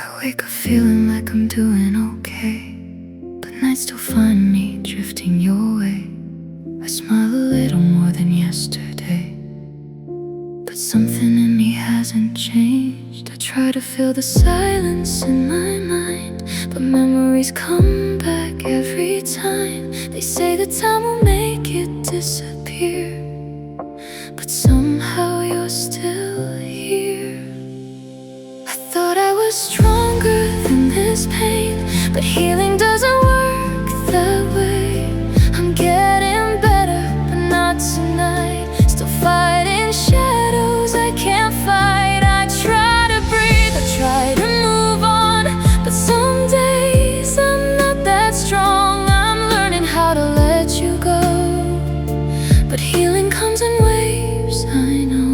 I wake up feeling like I'm doing okay, but nights still find me drifting your way. I smile a little more than yesterday, but something in me hasn't changed. I try to fill the silence in my mind, but memories come back every time. They say that time will make it disappear, but somehow you're still here. I thought I was stronger than this pain, but healing doesn't work that way. I'm getting better, but not tonight. Still fighting shadows I can't fight. I try to breathe, I try to move on, but some days I'm not that strong. I'm learning how to let you go, but healing comes in waves, I know.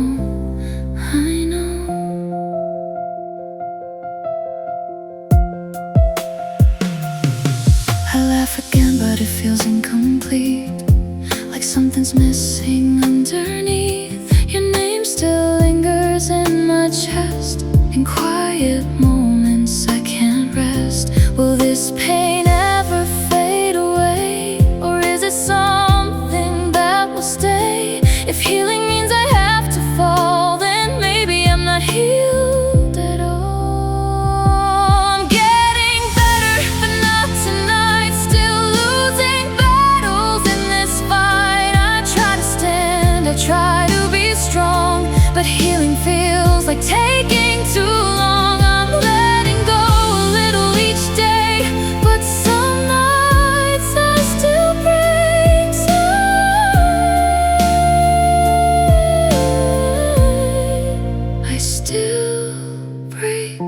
I laugh again, but it feels incomplete, like something's missing underneath. Your name still lingers in my chest. In quiet moments I can't rest. Will this pain ever fade away, or is it something that will stay? If healing means I have to fall, then maybe I'm not healed at all. I'm getting better, but not tonight. Still losing battles in this fight. I try to stand, I try to be strong, but healing feels like taking too long. I'm letting go a little each day, but some nights I still break inside. I still break.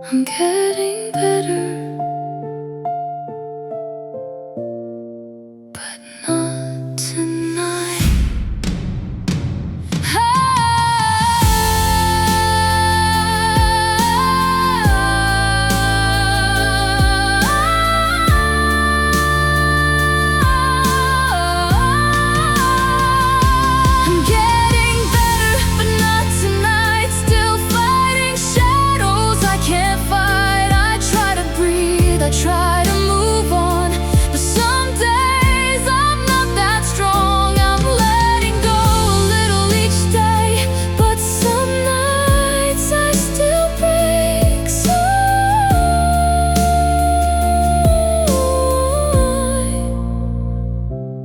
I'm getting better, but not tonight. I'm getting better, but not tonight. Still fighting shadows I can't fight. I try to breathe, I try to move on, but some days I'm not that strong. I'm letting go a little each day, but some nights I still break. So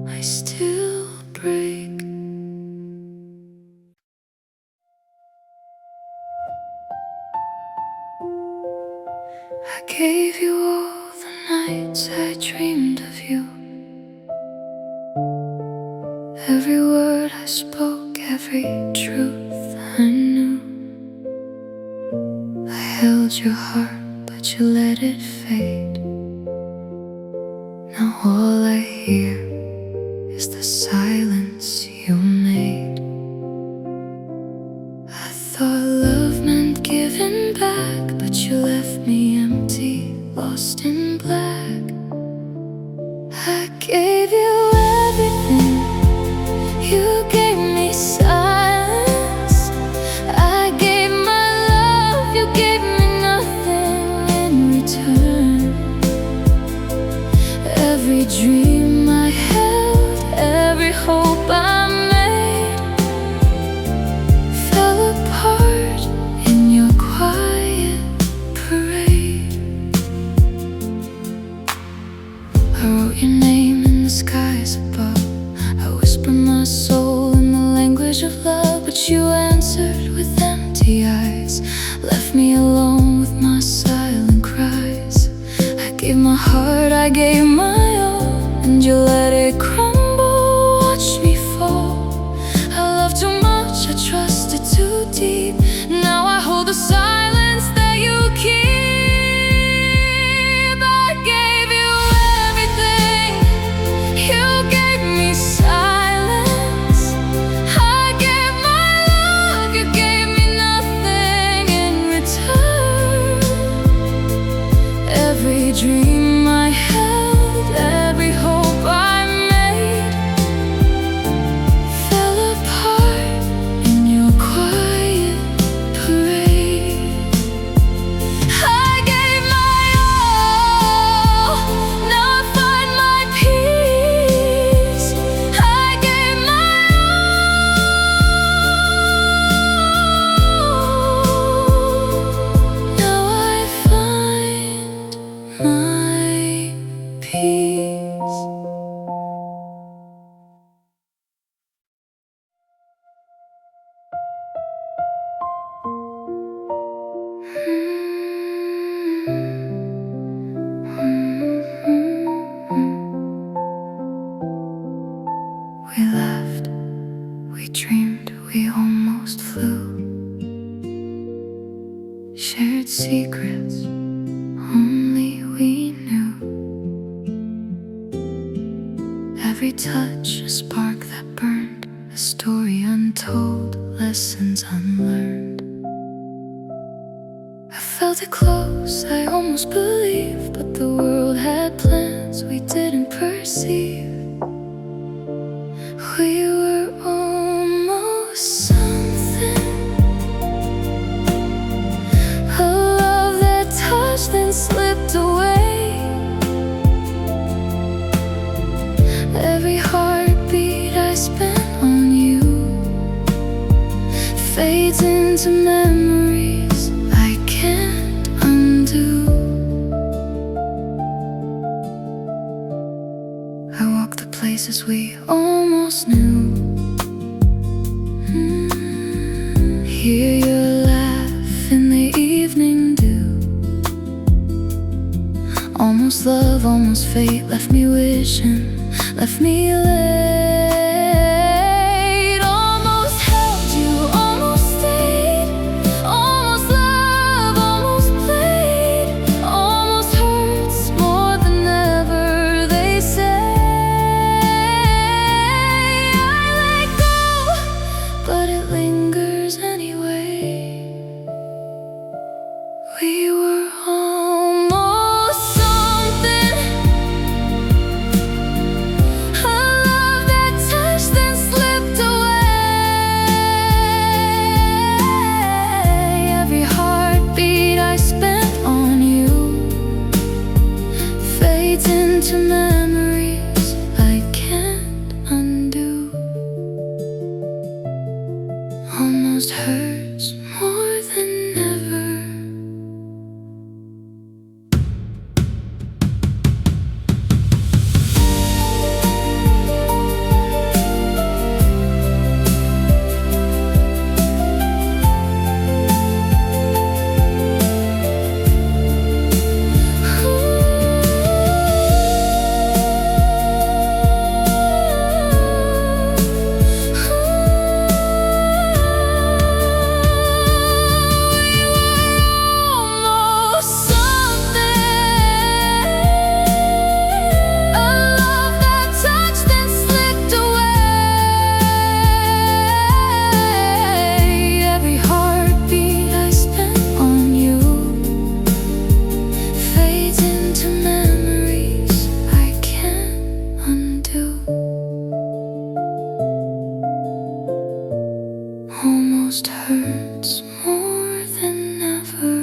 I still break. I gave you all the nights I dreamed of you. Every word I spoke, every truth I knew. I held your heart, but you let it fade. Now all I hear is the silence you made. I thought love meant giving back, but you left me empty, lost in black. I gave you everything, you gave me silence. I gave my love, you gave me nothing in return. Every dream I held, every hope I made, fell apart in your quiet parade. I wrote your name in the skies above. I whispered my soul in the language of love, but you answered with empty eyes, left me alone with my silent cries. I gave my heart, I gave my all, and you let it crumble, watch me fall. I loved too much, I trusted too deep. Now I hold the silence that you keep. I gave you everything, you gave me silence. I gave my love, you gave me nothing in return. Every dream I held, every hope I made, fell apart in secrets only we knew. Every touch, a spark that burned, a story untold, lessons unlearned. I felt it close, I almost believed, but the world had plans we didn't perceive. We were almost something, a love that touched and slipped away. Every heartbeat I spent on you fades into memories I can't undo. I walk the places we almost knew. Hear your laugh in the evening dew. Almost love, almost fate, left me wishing, left me late. Almost held you, almost stayed, almost love, almost played, almost hurts more than ever, they say. I let go, but it lingers anyway. We were almost something, a love that touched and slipped away. Every heartbeat I spent on you fades into memories I can't undo. Almost hurts more than ever. Almost something, a love that touched and slipped away. Every heartbeat I spent on you fades into memories I can't undo. Almost hurts more than ever.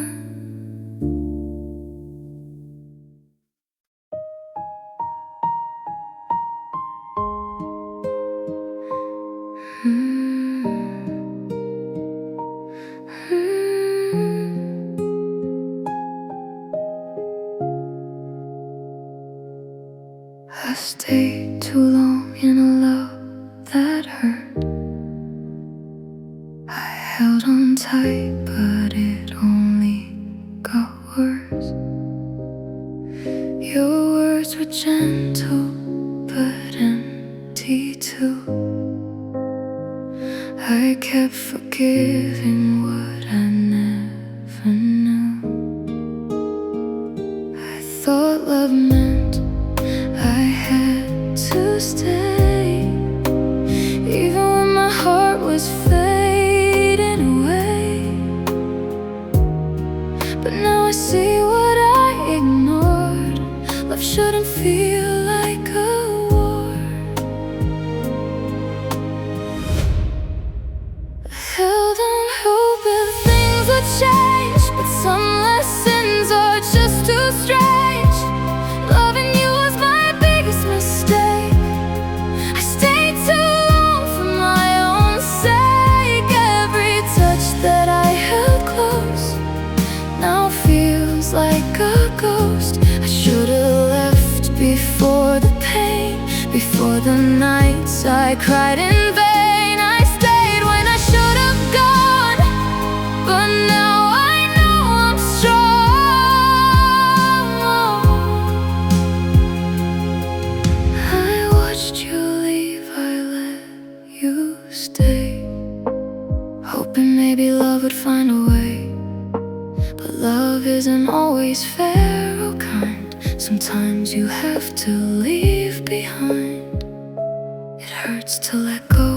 I stayed too long in a love that hurt. I held on tight, but it only got worse. Your words were gentle, but empty too. I kept forgiving what I never knew. I thought love meant I had to stay, even when my heart was fading away. But now I see what I ignored. Love shouldn't feel like a war. I held on hoping things would change, but some lessons are just too strange. Loving you was my biggest mistake. I stayed too long for my own sake. Every touch that I held close now feels like a ghost. I should've left before the pain, before the nights I cried in vain. I stayed when I should've gone, but now I know I'm strong. I watched you leave, I let you stay, hoping maybe love would find a way. But love isn't always fair or kind. Sometimes you have to leave behind. It hurts to let go,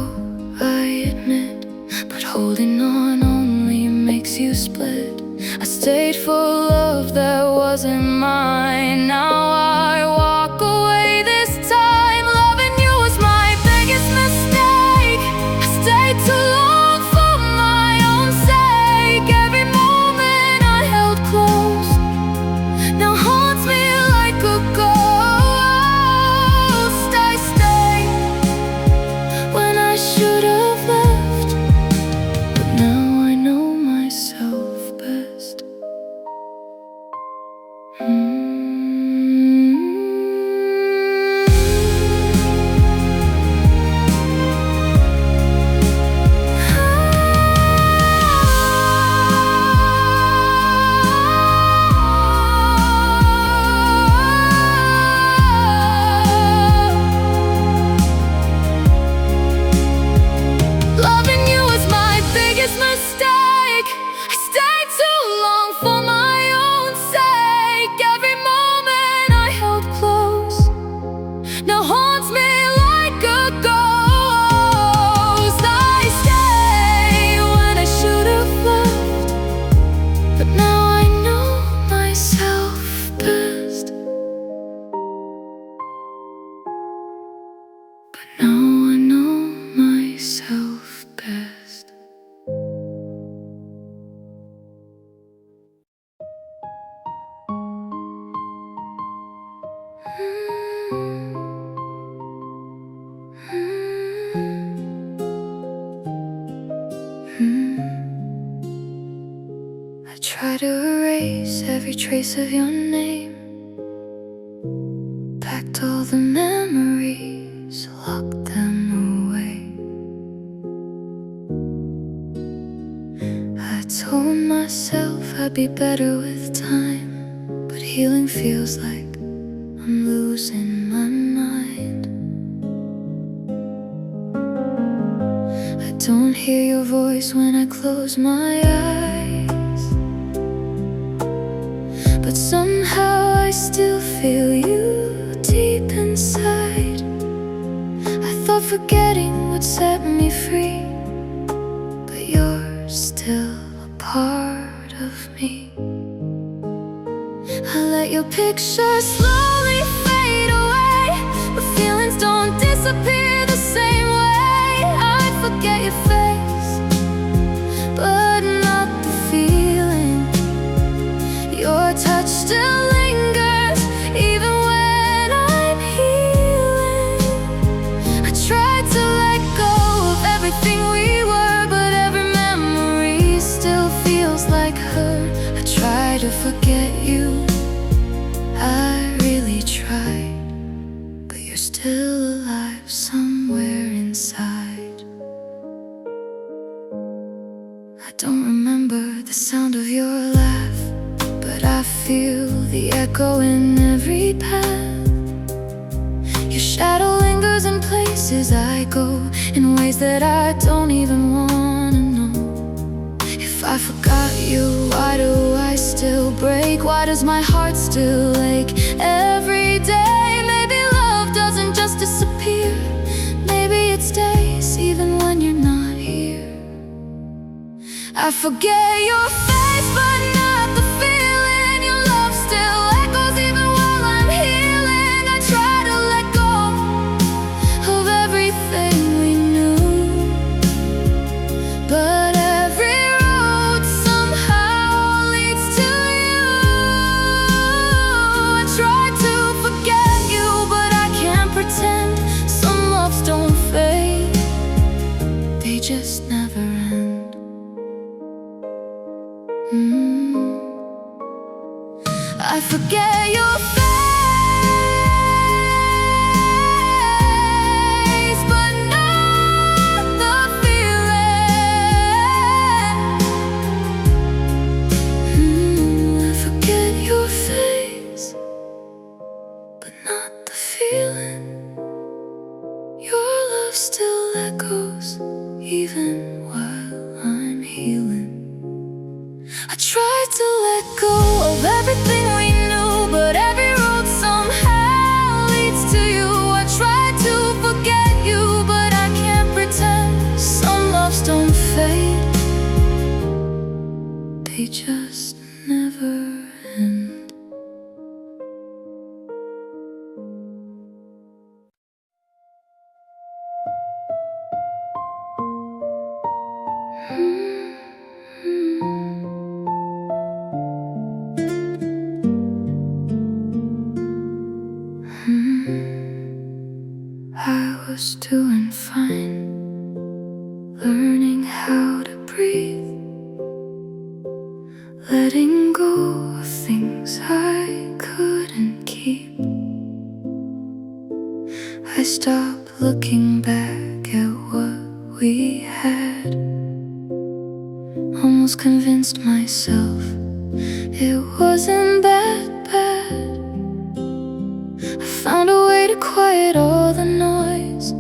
I admit, but holding on only makes you split. I stayed for love that wasn't mine. Now I walk away this time. Loving you was my biggest mistake. I stayed too long for my own sake. Every moment I held close now haunts me like a ghost. I stayed when I should have left, but now I know myself best. Loving you was my biggest mistake. I stayed too long for my own sake. Every moment I held close now haunts me like a ghost. I stay when I should have left, but now I know myself best. But now I know myself best. I try to erase every trace of your name, packed all the memories, locked them away. I told myself I'd be better with time, but healing feels like I'm losing my mind. I don't hear your voice when I close my eyes, but somehow I still feel you deep inside. I thought forgetting would set me free, but you're still a part of me. I let your picture slowly fade away, but feelings don't disappear the same way. I forget your face, but not the feeling. Your touch still lingers, even when I'm healing. I tried to let go of everything we were, but every memory still feels like hurt. I try to forget you, I really tried, but you're still alive somewhere inside. I don't remember the sound of your laugh, but I feel the echo in every path. Your shadow lingers in places I go, in ways that I don't even wanna know. If I forgot you, why do I still break? Why does my heart still ache every day? Maybe love doesn't just disappear, maybe it stays even when you're not here. I forget your face, but not the feeling. Your love still echoes even while I'm healing. I try to let go of everything we knew, but every road somehow leads to you. I try to forget you, but I can't pretend. Some loves don't fade, they just never end. I forget your face, but not the feeling. I forget your face, but not the feeling. Your love still echoes even while I'm healing. I tried to let go of they just never end. I was doing fine, learning how to breathe, letting go of things I couldn't keep. I stopped looking back at what we had, almost convinced myself it wasn't that bad. I found a way to quiet all the noise,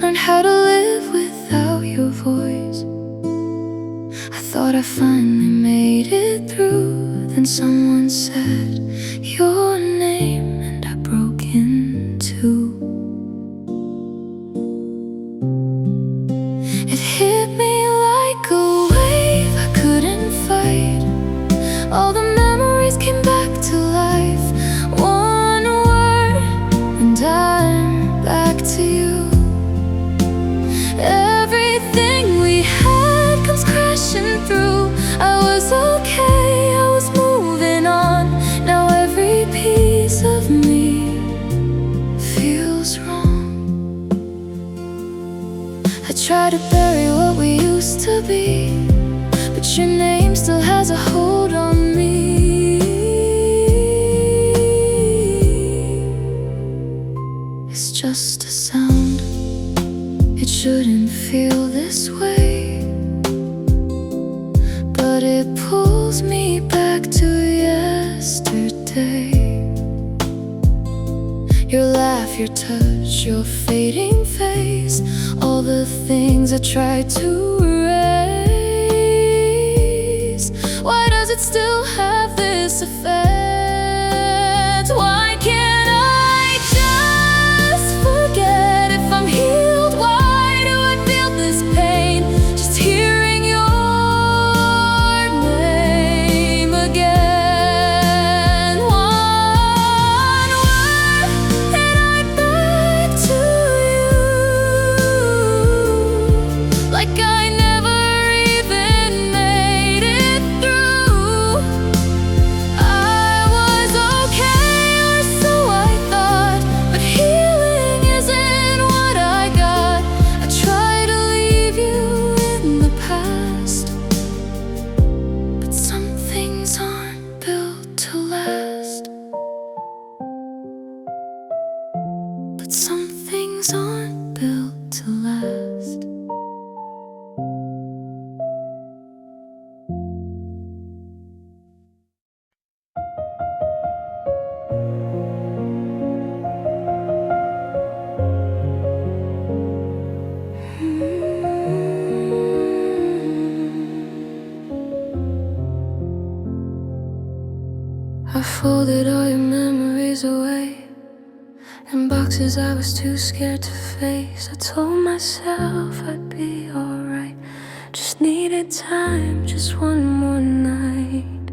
learned how to live without your voice. I thought I finally made it through, then someone said your name and I broke in two. It hit me like a wave I couldn't fight. All the memories came back to life. One word and I'm back to you. Everything we had comes crashing through. I was okay, I was moving on. Now every piece of me feels wrong. I try to bury what we used to be, but your name still has a hold on me. It's just a sound, it shouldn't feel this way, but it pulls me back to yesterday. Your laugh, your touch, your fading face, all the things I tried to erase. Why does it still have this effect? Why can't I just forget? If I'm healed, why do I feel this pain? Just hearing your name again. One word and I'm back to you, like I never even made it through. I was okay, or so I thought, but healing isn't what I got. I try to leave you in the past, but some things aren't built to last. But some things aren't built to last. I folded all your memories away in boxes I was too scared to face. I told myself I'd be alright, just needed time, just one more night.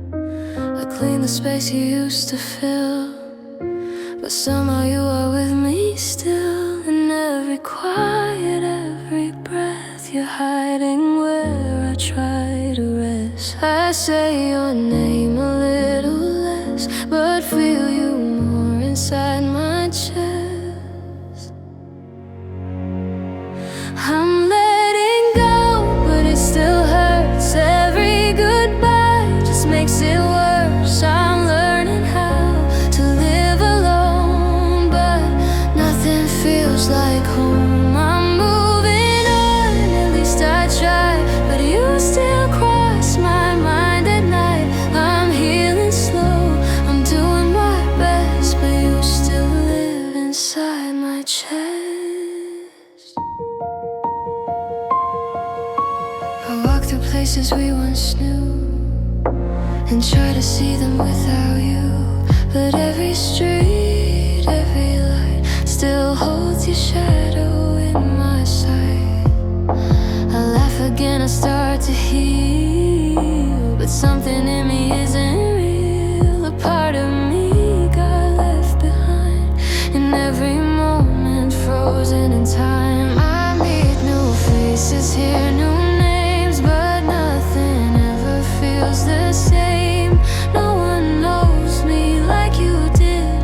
I cleaned the space you used to fill, but somehow you are with me still. In every quiet, every breath, you're hiding where I try to rest. I say your name a little less, but feel you more inside my chest. I'm letting go, but it still hurts. Every goodbye just makes it worse. I'm learning how to live alone, but nothing feels like home. I'm moving on, at least I try, but you still cross my mind at night. I'm healing slow, I'm doing my best, but you still live inside my chest. I walk through places we once knew and try to see them without you, but every street, every light still holds your shadow in my sight. I laugh again, I start to heal, but but something in me isn't real. A part of me got left behind, in every moment frozen in time. I meet new faces here, new names, but nothing ever feels the same. No one knows me like you did.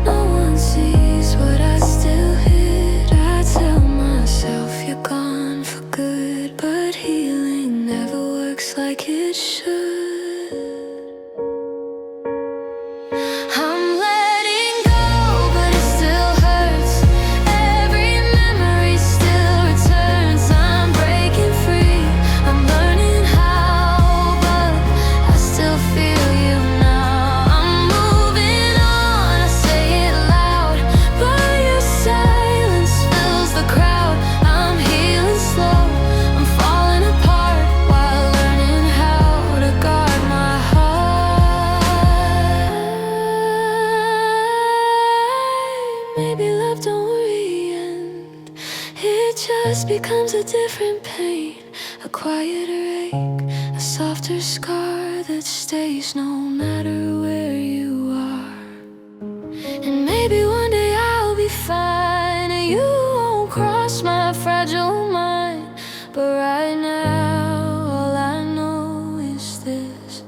No one sees what I still hid. I tell myself you're gone for good, but healing never works like it should. I'm letting go, but it still hurts. Every memory still returns. I'm breaking free, I'm learning how, but I still feel you now. I'm moving on, I say it loud, but your silence fills the crowd. I'm healing slow, I'm falling apart while learning how to guard my heart. Maybe love don't re-end, it just becomes a different pain, a quieter ache, a softer scar that stays no matter where you are. And maybe one day I'll be fine and you won't cross my fragile mind. But right now all I know is this: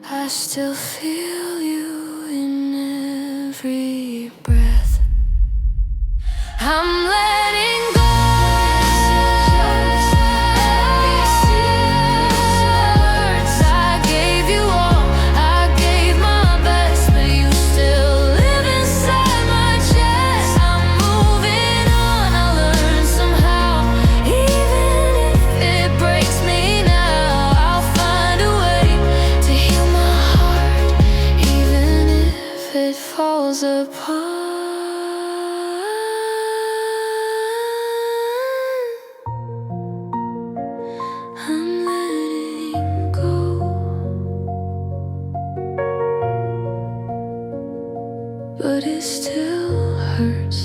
I still feel you in every breath. I'm letting go. I gave you all, I gave my best, but you still live inside my chest. I'm moving on, I learned somehow. Even if it breaks me now, I'll find a way to heal my heart, even if it falls apart. I'm letting go, but it still hurts.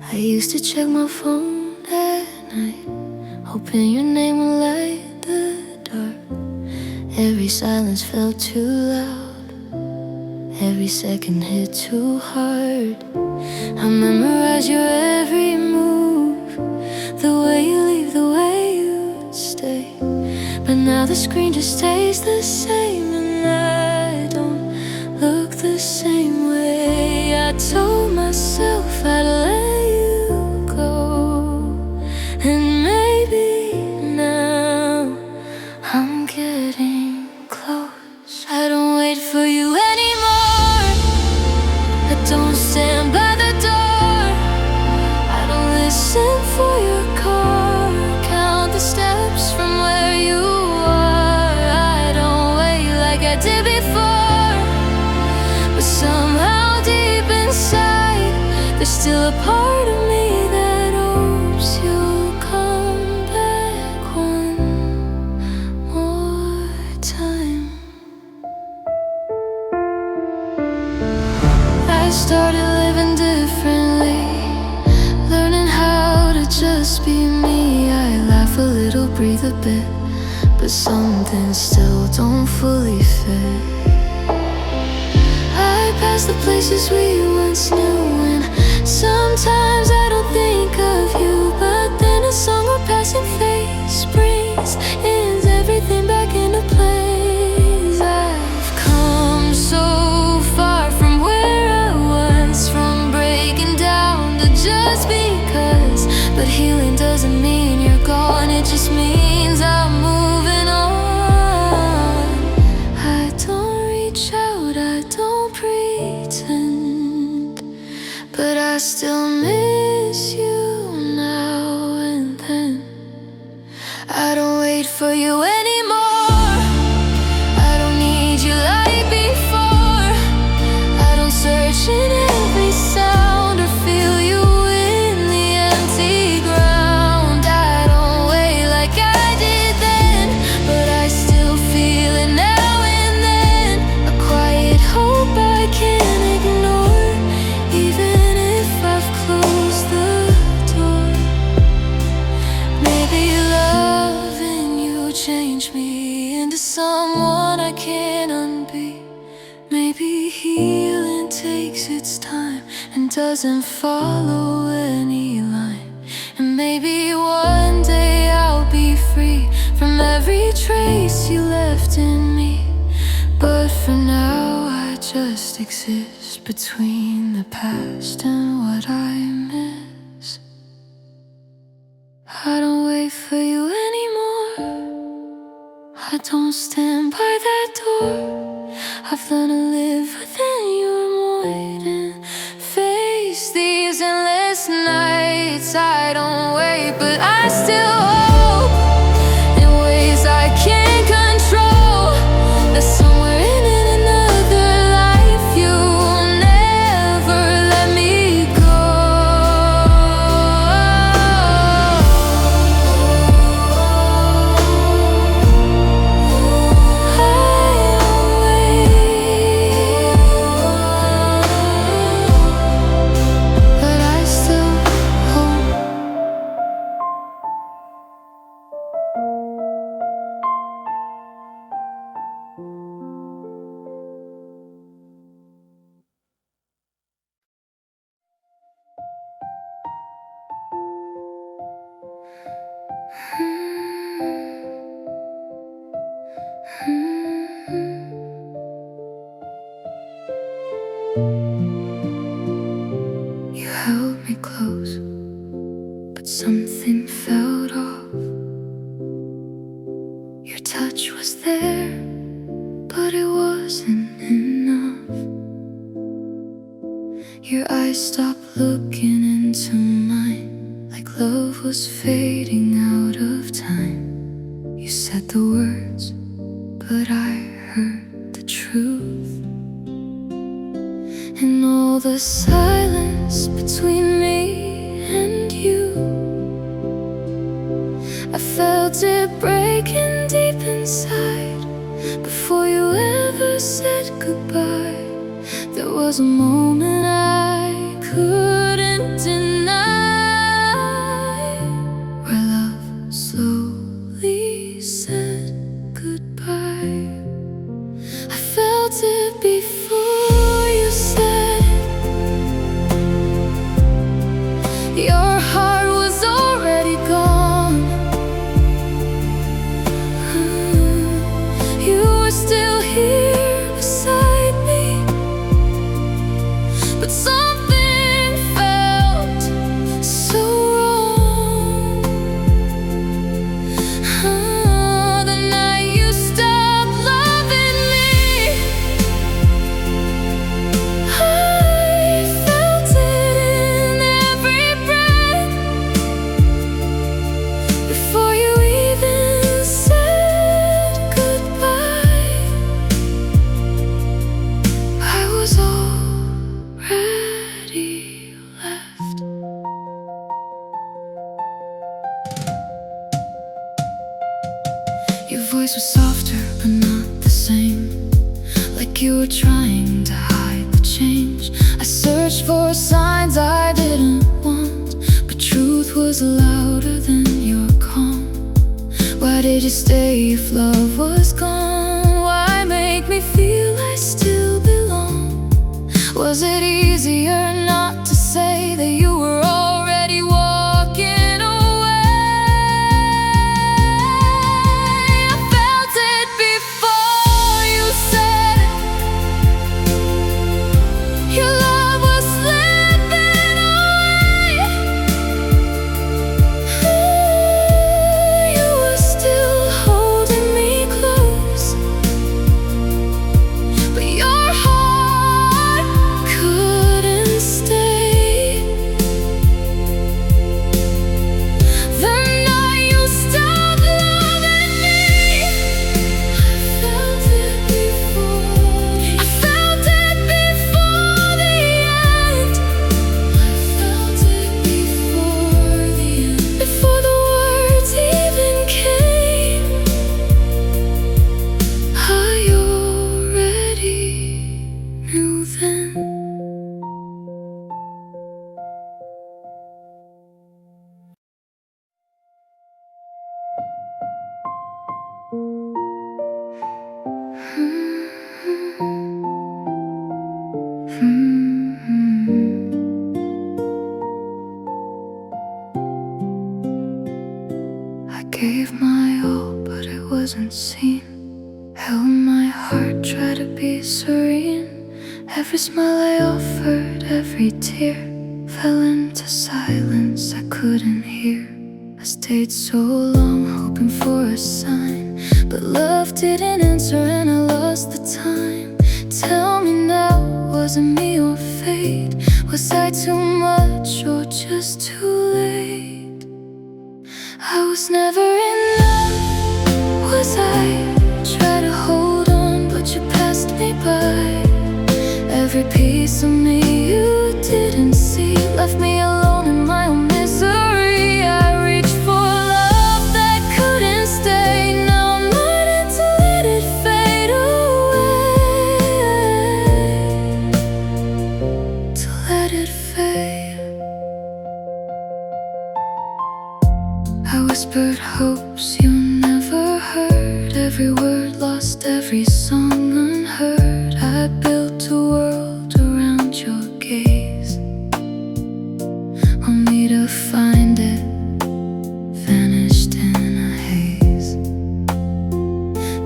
I used to check my phone at night, hoping your name would light the dark. Every silence felt too loud, every second hit too hard. I memorize your every move, the way you leave, the way you stay. But now the screen just stays the same, and I don't look the same way. I told myself I'd let you go, and maybe now I'm getting close. I don't wait for you anymore, I don't stand by the door, I don't listen for your car, count the steps from where you are. I don't wait like I did before, but somehow deep inside there's still a part of me that hopes you'll come back one more time. I started living differently, learning how to just be me. I laugh a little, breathe a bit, but some things still don't fully fit. I pass the places we once knew, and sometimes I don't think of you, but then a song or passing face brings everything back into place. I've come so far from where I was, from breaking down to just because. But healing doesn't mean you're gone, it just means I'm moving on. I don't reach out, I don't pretend, but I still miss you now and then. I don't wait for you anymore, I don't need you like before. I don't search in every sound or feel you in the empty ground. doesn't follow any line. And maybe one day I'll be free from every trace you left in me. But for now I just exist between the past and what I miss. I don't wait for you anymore. I don't stand by that door. I've learned to live within your void and face these endless nights. I don't wait, but I still hope in ways I can't control. That somewhere in another life you'll never let me go. You held me close, but something felt off. Your touch was there, but it wasn't enough. Your eyes stopped looking into mine, like love was fading out of time. You said the words, but I heard the truth. And all the silence between me and you, I felt it breaking deep inside. Before you ever said goodbye, there was a moment I couldn't deny, where love slowly said goodbye. I felt it before you said it. Your heart was already gone. You were still here beside me, but something felt so wrong. The night you stopped loving me, I felt it in every breath. Before you even said goodbye, I was already left. Your voice was softer, but not the same, like you were trying to hide the change. I searched for signs I didn't want, but truth was louder than your calm. Why did you stay if love was gone? Why make me feel I still belong? Was it easier not to say that you were already walking away? I felt it before you said it. Your love was slipping away. You were still holding me close, but your heart couldn't gave my all, but it wasn't seen. Held my heart, tried to be serene. Every smile I offered, every tear fell into silence I couldn't hear. I stayed so long, hoping for a sign, but love didn't answer and I lost the time. Tell me now, was it me or fate? Was I too much or just too late? I was never in love, was I? Tried to hold on, but you passed me by. Every piece of me you didn't see left me alone in my own misery. I reached for love that couldn't stay. Now I'm learning to let it fade away, to let it fade. I whispered hopes you never heard, every word lost, every song unheard. I built a world around your gaze, only to find it vanished in a haze.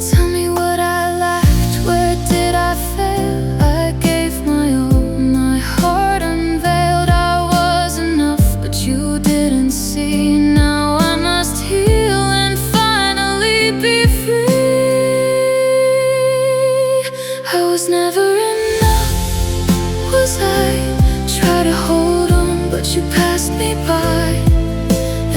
Tell me what I lacked, where did I fail? I gave my all, my heart unveiled. I was enough, but you didn't see. Now I must heal and finally be free. I was never enough, was I? Try to hold on, but you passed me by.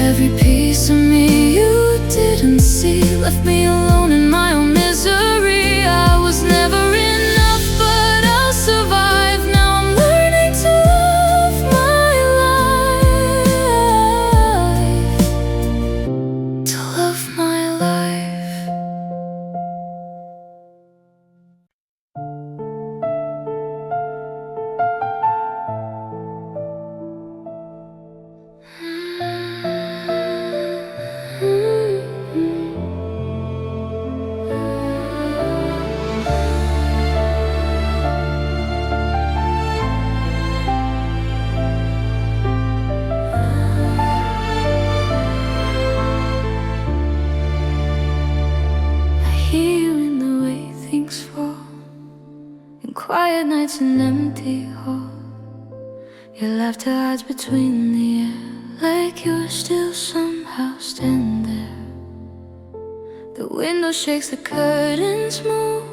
Every piece of me you didn't see left me alone in my own misery. I was never enough, but I'll survive. Now I'm learning to love my life, to love my life. I hear you in the way things fall, in quiet nights and empty halls. Your laughter hides between the air, like you're still somehow standing there. The window shakes, the curtains move,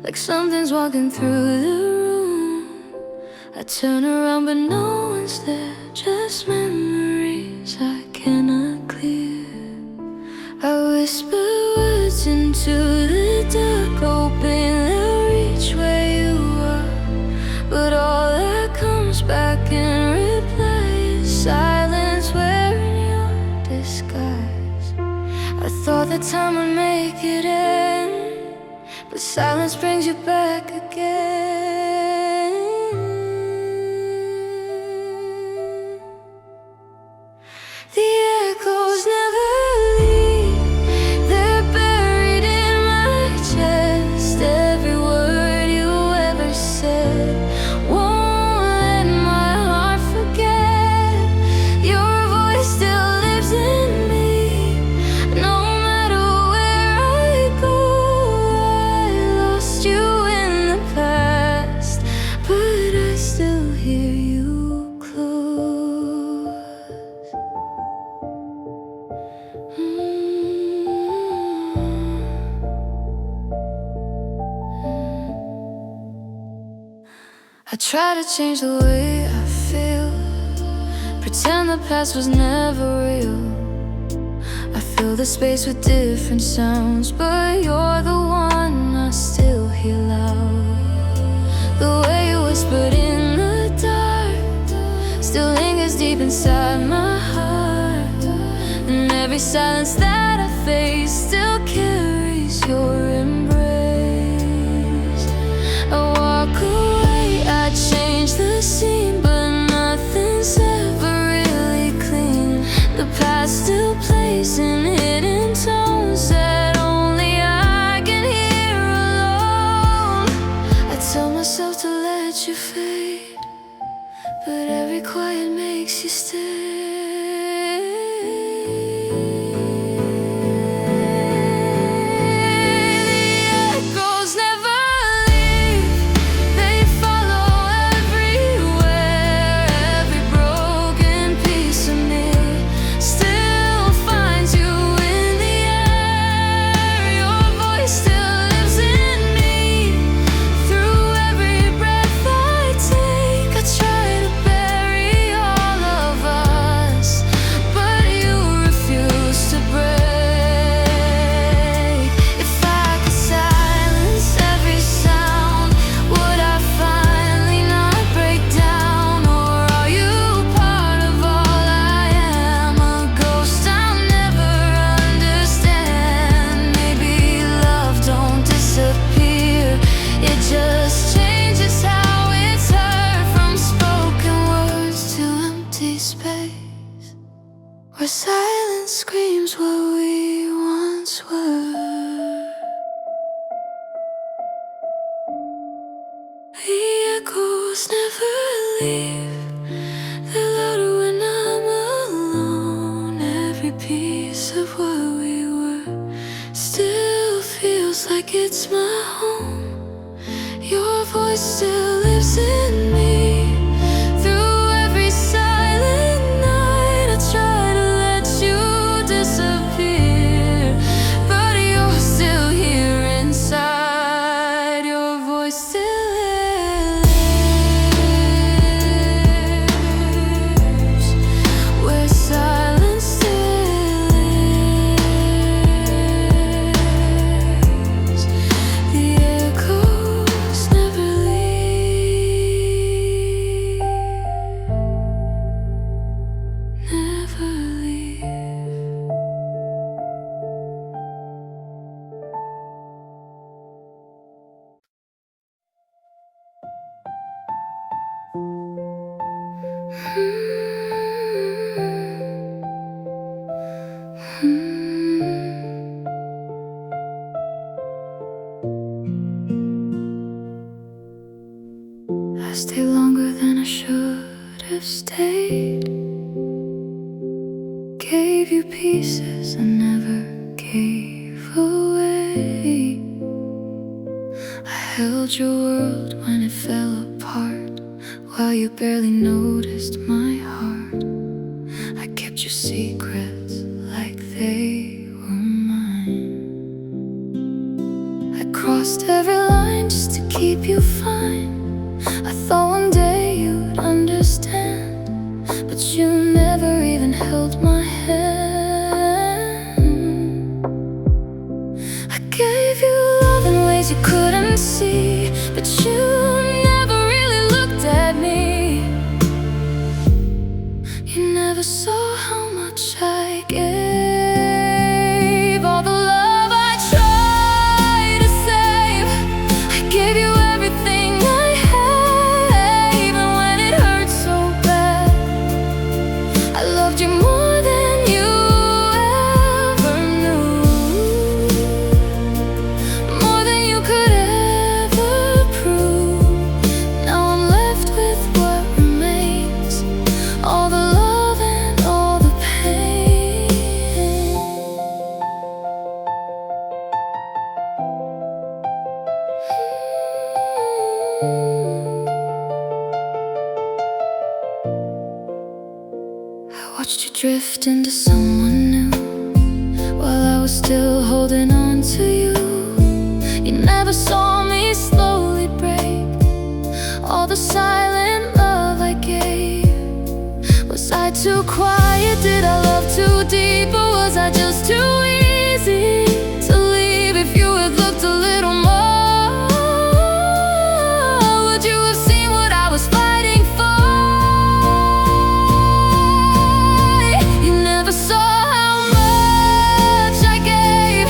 like something's walking through the room. I turn around but no one's there, just memories I cannot clear. I whisper words into the dark, hoping they'll reach where you are. But all that comes back in reply is silence wearing your disguise. I thought that time would make it end, but silence brings you back again. The echoes never leave, they're buried in my chest. Every word you ever said won't let my heart forget. Your voice still lives in me. No matter where I go, I lost you in the past, but I still hear you close. I try to change the way I feel, pretend the past was never real. I fill the space with different sounds, but you're the one I still hear loud. The way you whispered in the dark still lingers deep inside my heart, and every silence that I face still carries your embrace. I walk away, I change the scene, but nothing's ever really clean. The past still plays in hidden tones that only I can hear alone. I tell myself to let you fade, but every quiet makes you stay. where silence screams what we once were. The echoes never leave, they're louder when I'm alone. Every piece of what we were still feels like it's my home. Your voice still lives in me. Through every silent night I try to let you disappear, but you're still here inside. Your voice still lives where silence still lives. The echoes never leave, never leave. I stayed longer than I should have stayed. Gave you pieces I never gave away. I held your world when it fell apart, while you barely noticed my heart. I kept your secrets like they were mine. I crossed every line just to keep you fine. I thought one day you'd understand, but you never even held my hand. I gave you love in ways you couldn't see, but you never really looked at me. You never saw how much I gave, all the love I tried to save. I gave you everything I had, even when it hurt so bad. I loved you more than you ever knew, more than you could ever prove. Now I'm left with what remains, all the love and all the pain. I watched you drift into someone new, while I was still holding on to you. You never saw me slowly break, all the silent love I gave. Was I too quiet? Did I love too deep? Or was I just too easy to leave? If you had looked a little more, would you have seen what I was fighting for? You never saw how much I gave,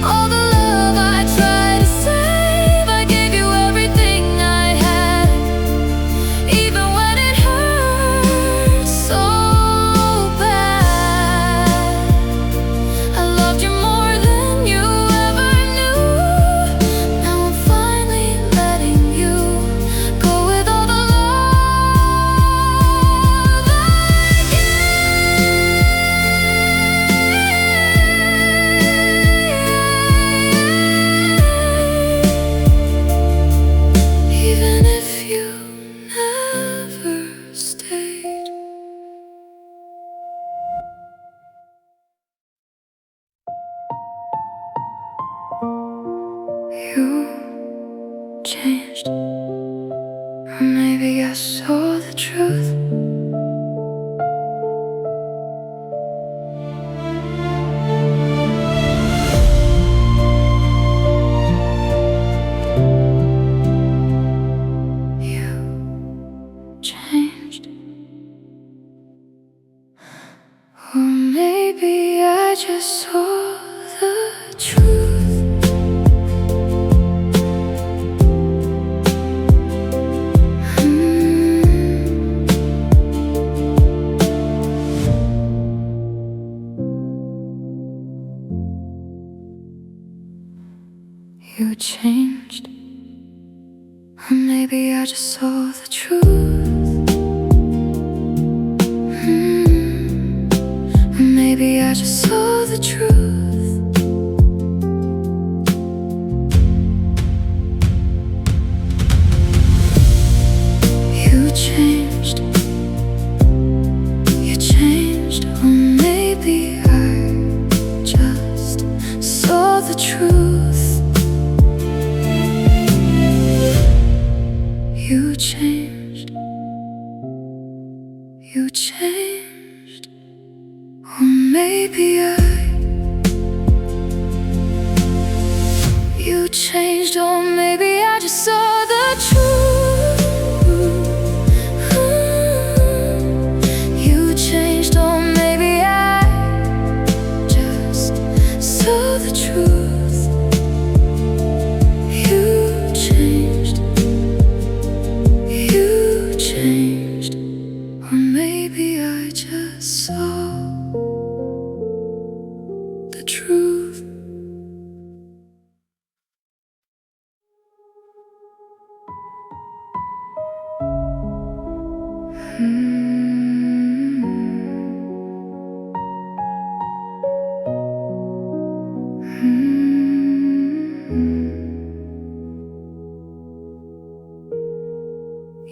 all the love I tried to save. I gave you everything I had, even when it hurt so bad. I loved you more than you ever knew. Now I'm finally letting you go with all the love I gave, even if you never stayed. You changed, or maybe I saw the truth. You changed, or maybe I just saw the truth. changed. Or maybe I just saw the truth. Or maybe I just saw the truth. You changed. You changed. Or maybe I just saw the truth. You changed. You changed. Or maybe you changed. Or maybe I just saw the truth. You changed. Or maybe I just saw the truth. You changed. You changed. Or maybe I just saw the truth.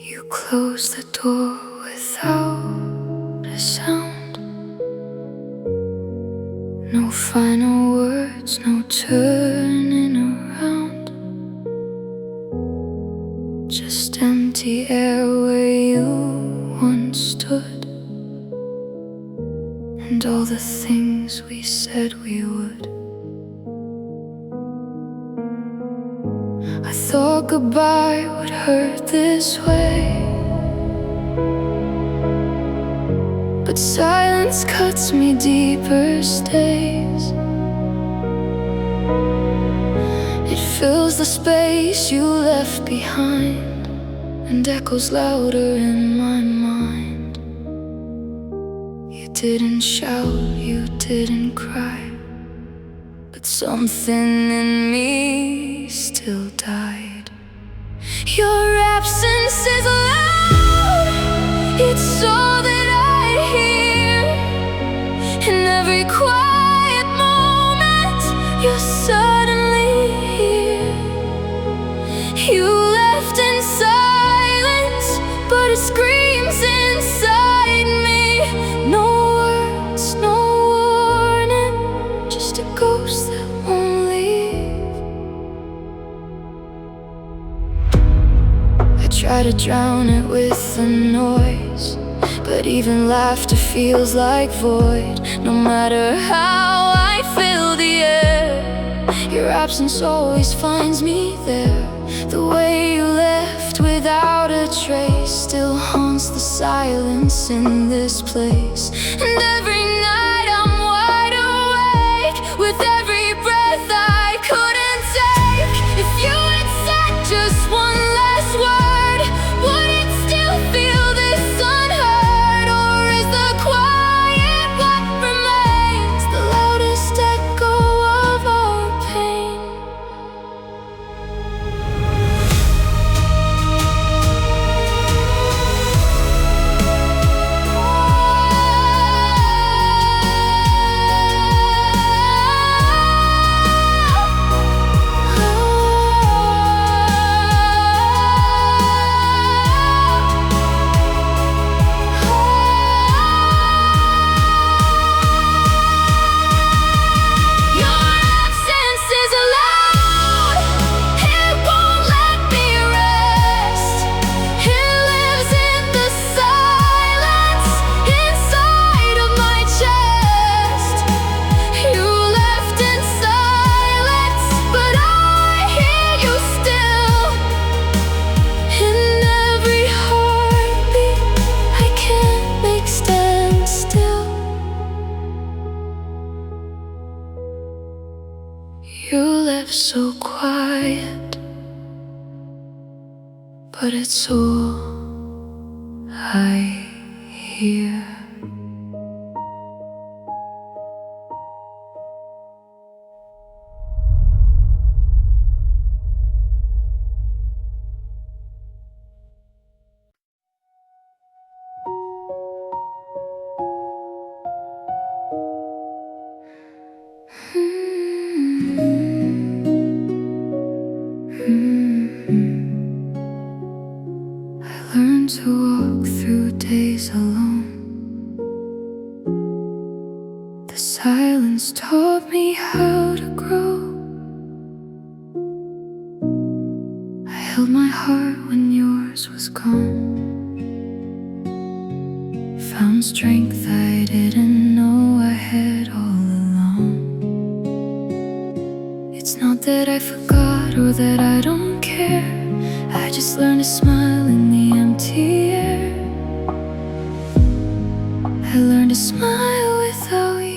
You closed the door without a sound. No final words, no turning around. Just empty air where you once stood, and all the things we said we would. I thought goodbye would hurt this way, but silence cuts me deeper, stays. It fills the space you left behind and echoes louder in my mind. You didn't shout, you didn't cry, but something in me still died. Your absence is loud. It's all that I hear. In every quiet moment, you're suddenly here. You left in silence, but it screams inside me. No words, no warning, just a ghost that won't leave. I try to drown it with the noise, but even laughter feels like void. No matter how I fill the air, your absence always finds me there. The way you left without a trace still haunts the silence in this place. And every night I'm wide awake with every breath I couldn't take. If you had said just one last word, would it still feel this unheard? Or is the quiet what remains the loudest echo of our pain? You left so quiet, but it's all I hear. Silence taught me how to grow. I held my heart when yours was gone. Found strength I didn't know I had all along. It's not that I forgot or that I don't care. I just learned to smile in the empty air. I learned to smile without you.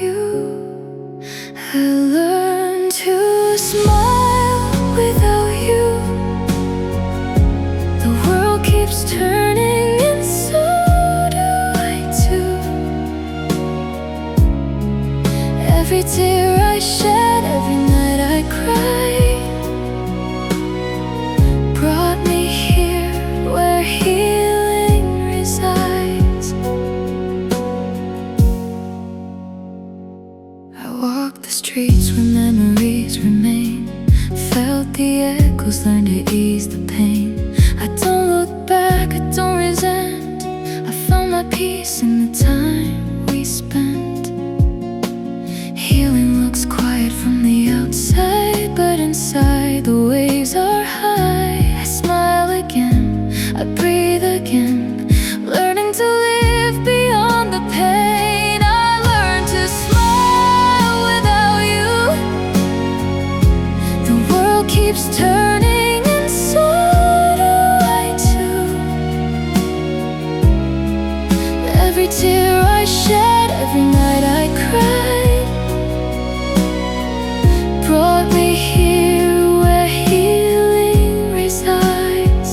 I learned to smile without you. The world keeps turning and so do I too. Every tear I shed, every night I cried, brought me here where healing resides. I walked the streets where memories remain, felt the echoes, learned to ease the pain. I don't look back, I don't resent. I found my peace in the time we spent. Healing looks quiet from the outside, but inside the waves are high. I smile again, I breathe again, learning to live beyond the pain. I learned to smile without you. The world keeps turning and so do I too. Every tear I shed, every night I cried, brought me here where healing resides.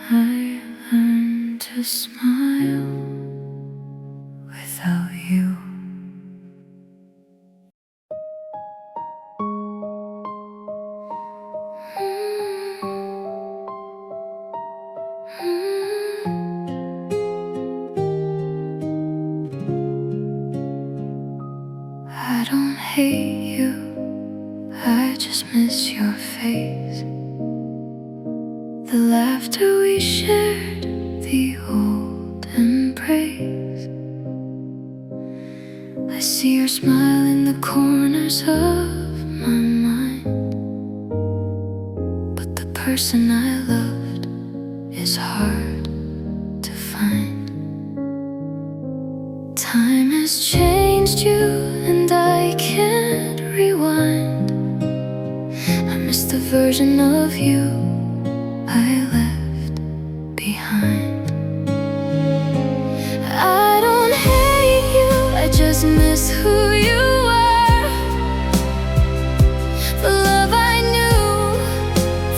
I learned to smile without you. I don't hate you, I just miss your face. The laughter we shared, the old embrace. I see your smile in the corners of my mind, but the person I loved is hard to find. Time has changed you and I can't rewind. I miss the version of you I left behind. I don't hate you, I just miss who you were. The love I knew,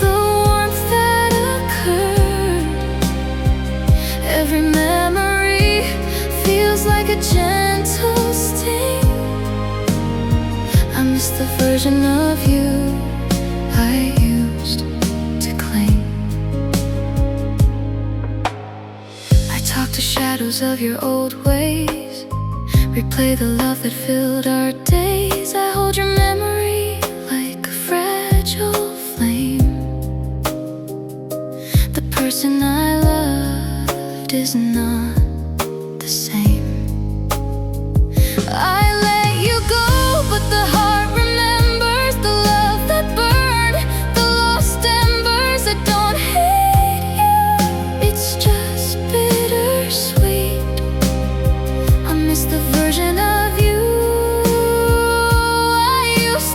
the warmth that occurred. Every memory feels like a gentle sting. I miss the version of you I used to claim. I talk to shadows of your old ways, replay the love that filled our days. I hold your memory like a fragile flame. The person I loved is not the same. I let you go, but the heart remembers the love that burned, the lost embers. I don't hate you, it's just bittersweet. I miss the version of you I used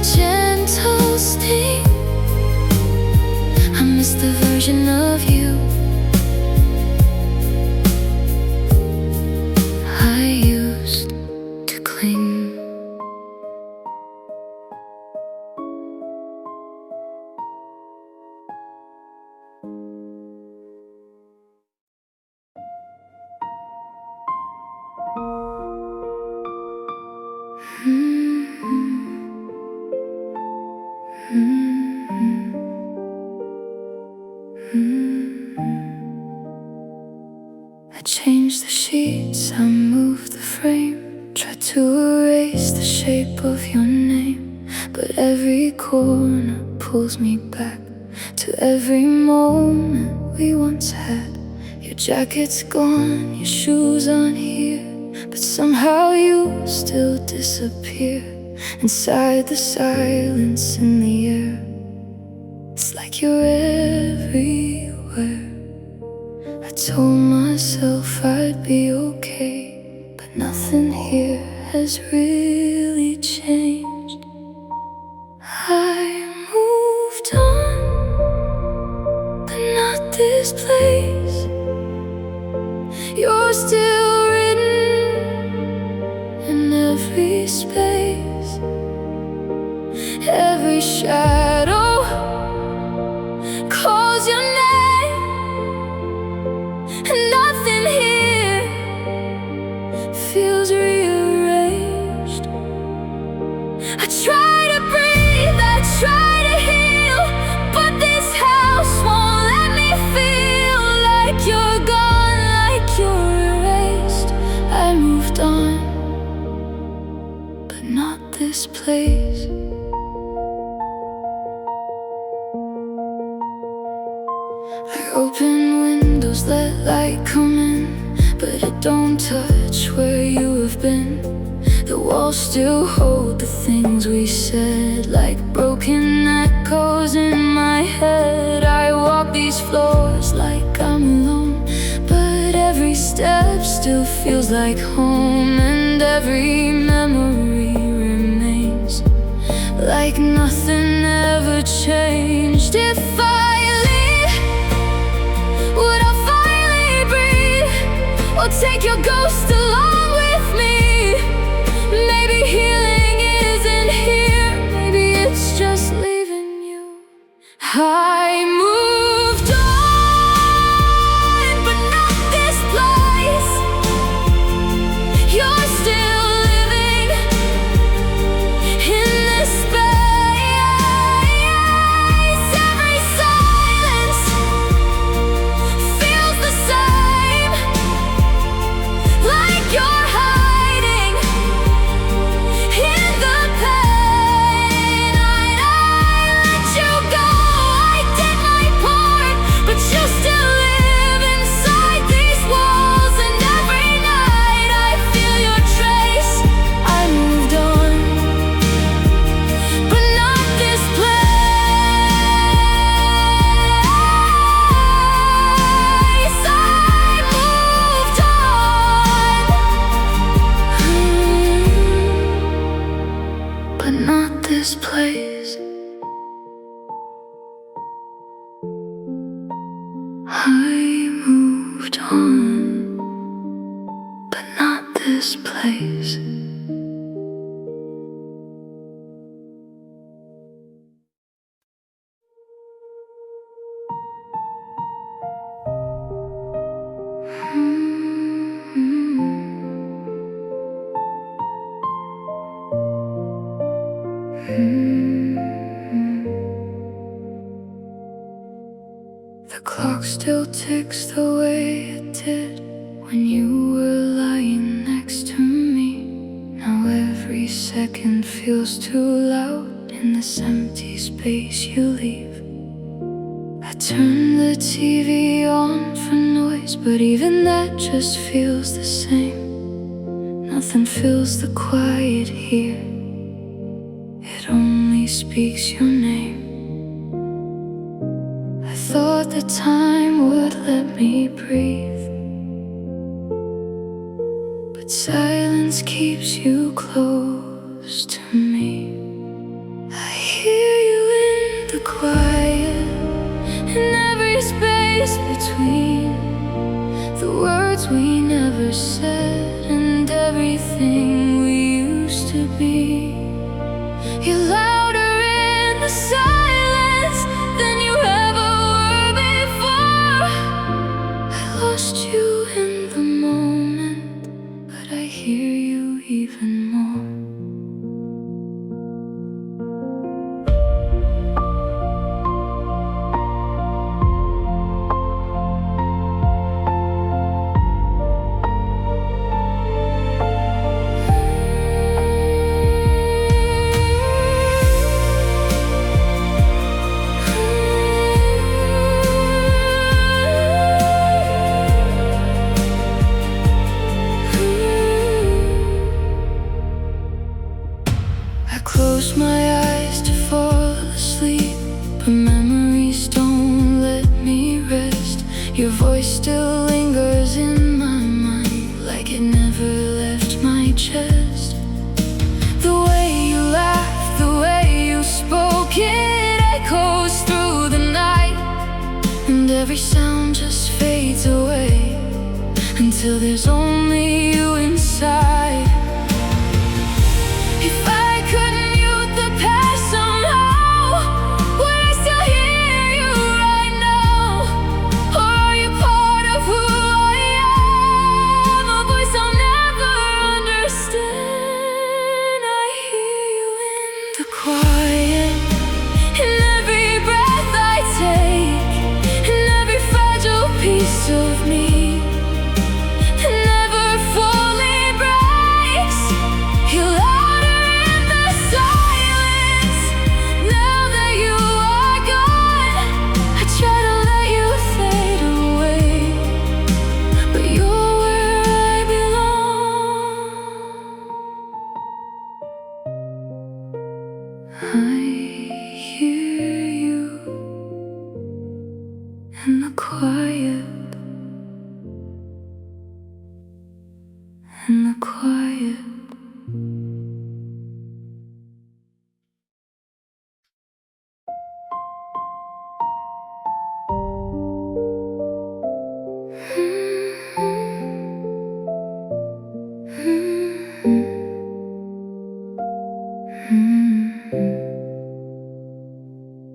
gentle sting. I miss the version of you I used to cling. I changed the sheets, I moved the frame, tried to erase the shape of your name, but every corner pulls me back to every moment we once had. Your jacket's gone, your shoes aren't here, but somehow you still disappear inside the silence in the air. It's like you're everywhere. I told myself I'd be okay, but nothing here has really changed. I moved on, but not this place. You're still written in every space, every shadow calls your name, and nothing here feels rearranged. I try to breathe, I try to heal, but this house won't let me feel like you're gone, like you're erased. I moved on, but not this place. I open windows, let light come in, but it don't touch where you have been. The walls still hold the things we said, like broken echoes in my head. I walk these floors like I'm alone, but every step still feels like home, and every memory remains like nothing ever changed. If I leave, would I finally breathe, or take your ghost along with me? Maybe healing isn't here, maybe it's just leaving you. I moved on, but not this place. You're still living in this space. Every silence feels the same, like you're hiding in the pain. I let you go, I did my part, but you still live inside these walls, and every night I feel your trace. I moved on, but not this place. I moved on, but not this place. I moved on, but not this place. The clock still ticks the way it did when you were lying next to me. Now every second feels too loud in this empty space you leave. I turn the TV on for noise, but even that just feels the same. Nothing fills the quiet here, it only speaks your name. I thought the time would let me breathe, but silence keeps you close to me. never said, and everything we used to be. You're louder in the silence than you ever were before. I lost you in the moment, but I hear you even more. Close my eyes to fall asleep, but memories don't let me rest. Your voice still lingers in my mind, like it never left my chest. The way you laughed, the way you spoke, it echoes through the night, and every sound just fades away until there's only you inside. If I could mute the past somehow, would I still hear you right now? Or are you part of who I am, a voice I'll never understand? I hear you in the quiet, in every breath I take, in every fragile piece of me. I hear you in the quiet, in the quiet.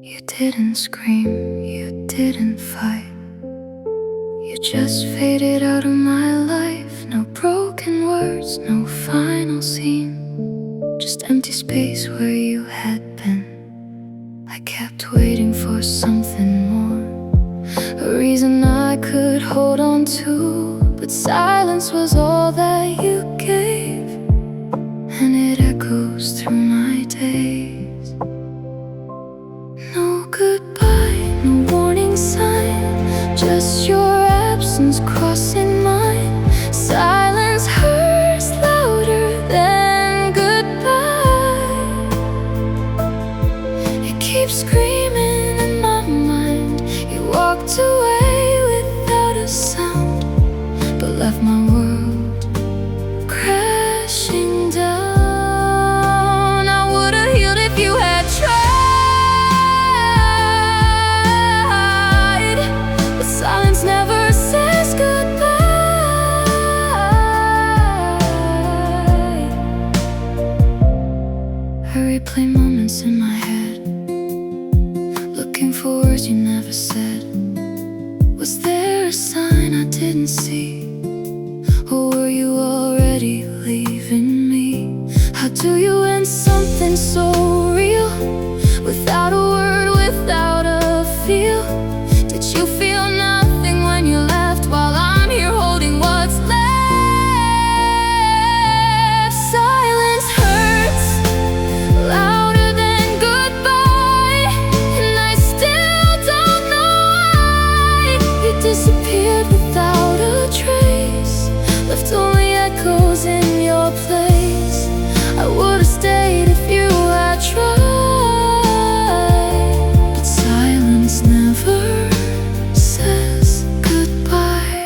You didn't scream, you didn't fight, you just faded out of my life. No broken words, no final scene, just empty space where you had been. I kept waiting for something more, a reason I could hold on to, but silence was all that you gave, and it echoes through my days. No goodbye, no warning sign, just your absence crossing mine. Silence hurts louder than goodbye. It keeps screaming in my mind. You walked away without a sound, but left my world crashing down. I would've healed if you had tried. Silence never says goodbye. I replay moments in my head, looking for words you never said. Was there a sign I didn't see, or were you already leaving me? How do you end something so real, without a word, without a feel? Did you feel nothing when you left, while I'm here holding what's left? Silence hurts louder than goodbye, and I still don't know why. You disappeared without a trace, left only echoes in your place. I would've stayed if you had tried, but silence never says goodbye.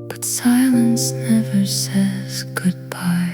But silence never says goodbye.